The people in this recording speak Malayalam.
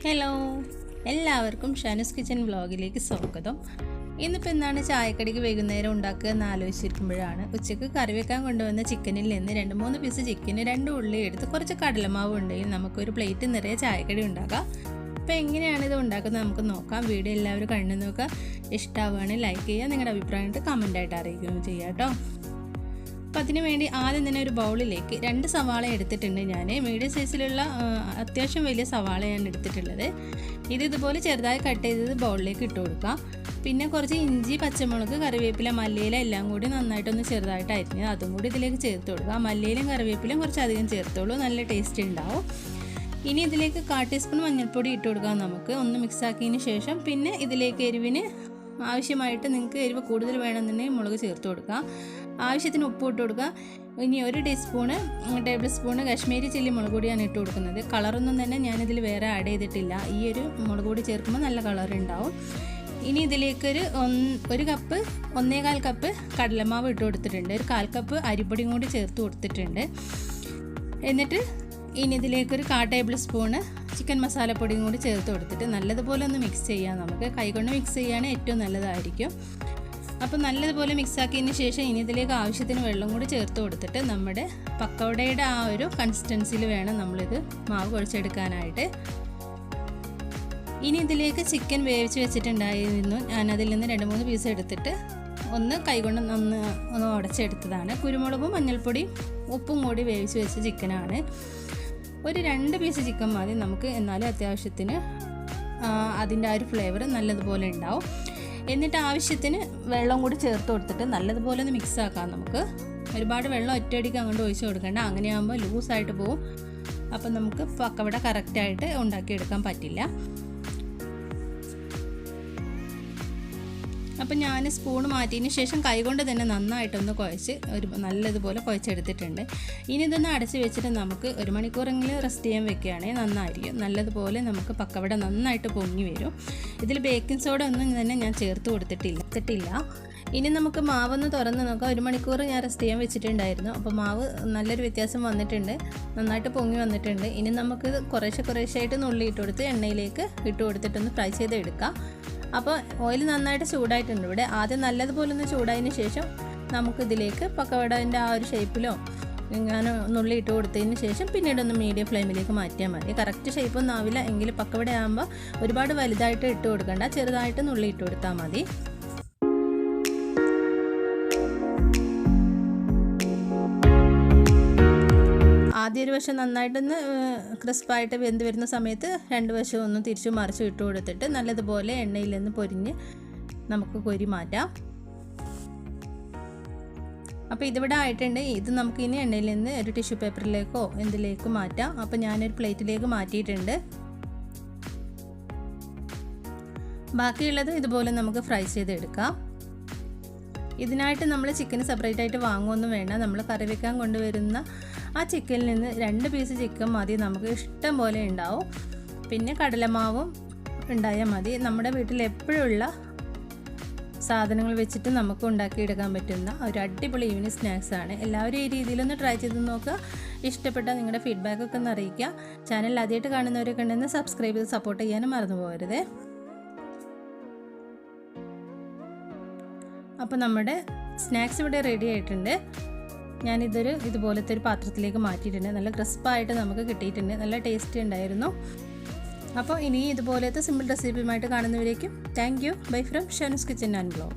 ഹലോ, എല്ലാവർക്കും ഷാനുസ് കിച്ചൻ വ്ളോഗിലേക്ക് സ്വാഗതം. ഇന്നിപ്പോൾ എന്താണ് ചായക്കടിക്ക് വൈകുന്നേരം ഉണ്ടാക്കുക എന്ന് ആലോചിച്ചിരിക്കുമ്പോഴാണ് ഉച്ചയ്ക്ക് കറി വെക്കാൻ കൊണ്ടുവന്ന ചിക്കനിൽ നിന്ന് 2-3 പീസ് ചിക്കന് 2 ഉള്ളി എടുത്ത് കുറച്ച് കടലമാവ് ഉണ്ടെങ്കിൽ നമുക്കൊരു പ്ലേറ്റ് നിറയെ ചായക്കടി ഉണ്ടാക്കാം. അപ്പോൾ എങ്ങനെയാണ് ഇത് ഉണ്ടാക്കുന്നത് നമുക്ക് നോക്കാം. വീഡിയോ എല്ലാവരും കണ്ടു നോക്കുക. ഇഷ്ടമാവുകയാണെങ്കിൽ ലൈക്ക് ചെയ്യുക, നിങ്ങളുടെ അഭിപ്രായമായിട്ട് കമൻറ്റായിട്ട് അറിയിക്കുകയും ചെയ്യാം കേട്ടോ. അപ്പോൾ അതിന് വേണ്ടി ആദ്യം തന്നെ ഒരു ബൗളിലേക്ക് 2 സവാള എടുത്തിട്ടുണ്ട്. ഞാൻ മീഡിയം സൈസിലുള്ള അത്യാവശ്യം വലിയ സവാളയാണ് എടുത്തിട്ടുള്ളത്. ഇതുപോലെ ചെറുതായി കട്ട് ചെയ്തത് ബൗളിലേക്ക് ഇട്ട് കൊടുക്കാം. പിന്നെ കുറച്ച് ഇഞ്ചി, പച്ചമുളക്, കറിവേപ്പില, മല്ലിയില എല്ലാം കൂടി നന്നായിട്ടൊന്ന് ചെറുതായിട്ട് അരിഞ്ഞ് അതും കൂടി ഇതിലേക്ക് ചേർത്ത് കൊടുക്കുക. മല്ലിയിലും കറിവേപ്പിലും കുറച്ചധികം ചേർത്തോളൂ, നല്ല ടേസ്റ്റ് ഉണ്ടാവും. ഇനി ഇതിലേക്ക് 1/4 ടീസ്പൂൺ മഞ്ഞൾപ്പൊടി ഇട്ട് കൊടുക്കാം. നമുക്ക് ഒന്ന് മിക്സ് ആക്കിയതിന് ശേഷം പിന്നെ ഇതിലേക്ക് എരിവിന് ആവശ്യമായിട്ട് നിങ്ങൾക്ക് എരിവ് കൂടുതൽ വേണമെന്നുണ്ടെങ്കിൽ മുളക് ചേർത്ത് കൊടുക്കുക. ആവശ്യത്തിന് ഉപ്പ് ഇട്ട് കൊടുക്കുക. ഇനി 1 ടേബിൾ സ്പൂണ് കശ്മീരി ചില്ലി മുളക് പൊടിയാണ് ഇട്ട് കൊടുക്കുന്നത്. കളറൊന്നും തന്നെ ഞാനിതിൽ വേറെ ആഡ് ചെയ്തിട്ടില്ല. ഈ ഒരു മുളക് പൊടി ചേർക്കുമ്പോൾ നല്ല കളർ ഉണ്ടാവും. ഇനി ഇതിലേക്കൊരു 1.25 കപ്പ് കടലമാവ് ഇട്ട് കൊടുത്തിട്ടുണ്ട്. ഒരു 1/4 കപ്പ് അരിപ്പൊടിയും കൂടി ചേർത്ത് കൊടുത്തിട്ടുണ്ട്. എന്നിട്ട് ഇനി ഇതിലേക്കൊരു 1/4 ടേബിൾ സ്പൂണ് ചിക്കൻ മസാലപ്പൊടിയും കൂടി ചേർത്ത് കൊടുത്തിട്ട് നല്ലതുപോലെ ഒന്ന് മിക്സ് ചെയ്യാം. നമുക്ക് കൈകൊണ്ട് മിക്സ് ചെയ്യുകയാണെങ്കിൽ ഏറ്റവും നല്ലതായിരിക്കും. അപ്പോൾ നല്ലതുപോലെ മിക്സ് ആക്കിയതിന് ശേഷം ഇനി ഇതിലേക്ക് ആവശ്യത്തിന് വെള്ളം കൂടി ചേർത്ത് കൊടുത്തിട്ട് നമ്മുടെ പക്കവടയുടെ ആ ഒരു കൺസിസ്റ്റൻസിയിൽ വേണം നമ്മളിത് മാവ് കുഴച്ചെടുക്കാനായിട്ട്. ഇനി ഇതിലേക്ക് ചിക്കൻ വേവിച്ച് വെച്ചിട്ടുണ്ടായിരുന്നു. ഞാനതിൽ നിന്ന് 2-3 പീസ് എടുത്തിട്ട് ഒന്ന് കൈകൊണ്ട് ഒന്ന് ഉടച്ചെടുത്തതാണ്. കുരുമുളകും മഞ്ഞൾപ്പൊടിയും ഉപ്പും കൂടി വേവിച്ച് വെച്ച ചിക്കനാണ്. ഒരു 2 പീസ് ചിക്കൻ മതി നമുക്ക്, എന്നാലും അത്യാവശ്യത്തിന് അതിൻ്റെ ആ ഒരു ഫ്ലേവർ നല്ലതുപോലെ ഉണ്ടാവും. എന്നിട്ട് ആവശ്യത്തിന് വെള്ളം കൂടി ചേർത്ത് കൊടുത്തിട്ട് നല്ലതുപോലെ ഒന്ന് മിക്സ് ആക്കാം. നമുക്ക് ഒരുപാട് വെള്ളം ഒറ്റയടിക്ക് അങ്ങോട്ട് ഒഴിച്ച് കൊടുക്കേണ്ട, അങ്ങനെയാകുമ്പോൾ ലൂസായിട്ട് പോവും. അപ്പം നമുക്ക് പക്കവട കറക്റ്റായിട്ട് ഉണ്ടാക്കിയെടുക്കാൻ പറ്റില്ല. അപ്പം ഞാൻ സ്പൂൺ മാറ്റിയതിന് ശേഷം കൈകൊണ്ട് തന്നെ നന്നായിട്ടൊന്ന് കുഴച്ച് നല്ലതുപോലെ കുഴച്ചെടുത്തിട്ടുണ്ട്. ഇനി ഇതൊന്ന് അടച്ച് വെച്ചിട്ട് നമുക്ക് 1 മണിക്കൂറെങ്കിലും റെസ്റ്റ് ചെയ്യാൻ വെക്കുകയാണെങ്കിൽ നന്നായിരിക്കും. നല്ലതുപോലെ നമുക്ക് പക്കവട നന്നായിട്ട് പൊങ്ങി വരും. ഇതിൽ ബേക്കിംഗ് സോഡ ഒന്നും തന്നെ ഞാൻ ചേർത്ത് കൊടുത്തിട്ടില്ല. ഇനി നമുക്ക് മാവൊന്ന് തുറന്ന് നോക്കാം. 1 മണിക്കൂർ ഞാൻ റെസ്റ്റ് ചെയ്യാൻ വെച്ചിട്ടുണ്ടായിരുന്നു. അപ്പോൾ മാവ് നല്ലൊരു വ്യത്യാസം വന്നിട്ടുണ്ട്, നന്നായിട്ട് പൊങ്ങി വന്നിട്ടുണ്ട്. ഇനി നമുക്ക് കുറേശ്ശായിട്ട് നുള്ളി ഇട്ട് കൊടുത്ത് എണ്ണയിലേക്ക് ഇട്ട് കൊടുത്തിട്ടൊന്ന് ഫ്രൈ ചെയ്ത് എടുക്കാം. അപ്പോൾ ഓയിൽ നന്നായിട്ട് ചൂടായിട്ടുണ്ട്. ഇവിടെ ആദ്യം നല്ലതുപോലെ ഒന്ന് ചൂടായതിന് ശേഷം നമുക്കിതിലേക്ക് പക്കവടേൻ്റെ ആ ഒരു ഷേപ്പിലോ ഇങ്ങനെ നുള്ളി ഇട്ട് കൊടുത്തതിന് ശേഷം പിന്നീട് ഒന്ന് മീഡിയം ഫ്ലെയിമിലേക്ക് മാറ്റിയാൽ മതി. കറക്റ്റ് ഷേപ്പൊന്നും ആവില്ല എങ്കിൽ പക്കവട ആകുമ്പോൾ ഒരുപാട് വലുതായിട്ട് ഇട്ട് കൊടുക്കണ്ട, ചെറുതായിട്ട് നുള്ളി ഇട്ട് കൊടുത്താൽ മതി. ആദ്യ ഒരു വശം നന്നായിട്ടൊന്ന് ക്രിസ്പായിട്ട് വെന്ത് വരുന്ന സമയത്ത് 2 വശവും ഒന്ന് തിരിച്ചു മറിച്ച് ഇട്ട് കൊടുത്തിട്ട് നല്ലതുപോലെ എണ്ണയിൽ നിന്ന് പൊരിഞ്ഞ് നമുക്ക് കോരി മാറ്റാം. അപ്പോൾ ഇതിവിടെ ആയിട്ടുണ്ട്. ഇത് നമുക്കിനി എണ്ണയിൽ നിന്ന് ഒരു ടിഷ്യൂ പേപ്പറിലേക്കോ എന്തിലേക്കോ മാറ്റാം. അപ്പോൾ ഞാനൊരു പ്ലേറ്റിലേക്ക് മാറ്റിയിട്ടുണ്ട്. ബാക്കിയുള്ളത് ഇതുപോലെ നമുക്ക് ഫ്രൈ ചെയ്തെടുക്കാം. ഇതിനായിട്ട് നമ്മൾ ചിക്കൻ സെപ്പറേറ്റ് ആയിട്ട് വാങ്ങുമൊന്നും വേണ്ട. നമ്മൾ കറി വെക്കാൻ കൊണ്ടുവരുന്ന ആ ചിക്കനിൽ നിന്ന് 2 പീസ് ചിക്കൻ മതി, നമുക്ക് ഇഷ്ടം പോലെ ഉണ്ടാവും. പിന്നെ കടലമാവും ഉണ്ടായാൽ മതി. നമ്മുടെ വീട്ടിൽ എപ്പോഴുള്ള സാധനങ്ങൾ വെച്ചിട്ട് നമുക്ക് ഉണ്ടാക്കിയെടുക്കാൻ പറ്റുന്ന ഒരു അടിപൊളി ഈവനിങ് സ്നാക്സാണ്. എല്ലാവരും ഈ രീതിയിലൊന്ന് ട്രൈ ചെയ്ത് നോക്കുക. ഇഷ്ടപ്പെട്ടാൽ നിങ്ങളുടെ ഫീഡ്ബാക്കൊക്കെ ഒന്ന് അറിയിക്കുക. ചാനൽ ആദ്യമായിട്ട് കാണുന്നവരൊക്കെ ഉണ്ടെന്ന് സബ്സ്ക്രൈബ് ചെയ്ത് സപ്പോർട്ട് ചെയ്യാനും മറന്നു പോകരുത്. അപ്പോൾ നമ്മുടെ സ്നാക്സ് ഇവിടെ റെഡി ആയിട്ടുണ്ട്. ഇതുപോലത്തെ ഒരു പാത്രത്തിലേക്ക് മാറ്റിയിട്ടുണ്ട്. നല്ല ക്രിസ്പായിട്ട് നമുക്ക് കിട്ടിയിട്ടുണ്ട്, നല്ല ടേസ്റ്റി ഉണ്ടായിരുന്നു. അപ്പോൾ ഇനി ഇതുപോലത്തെ സിമ്പിൾ റെസിപ്പിയുമായിട്ട് കാണുന്നവരേക്കും thank you. Bye from Shanu's kitchen and vlog.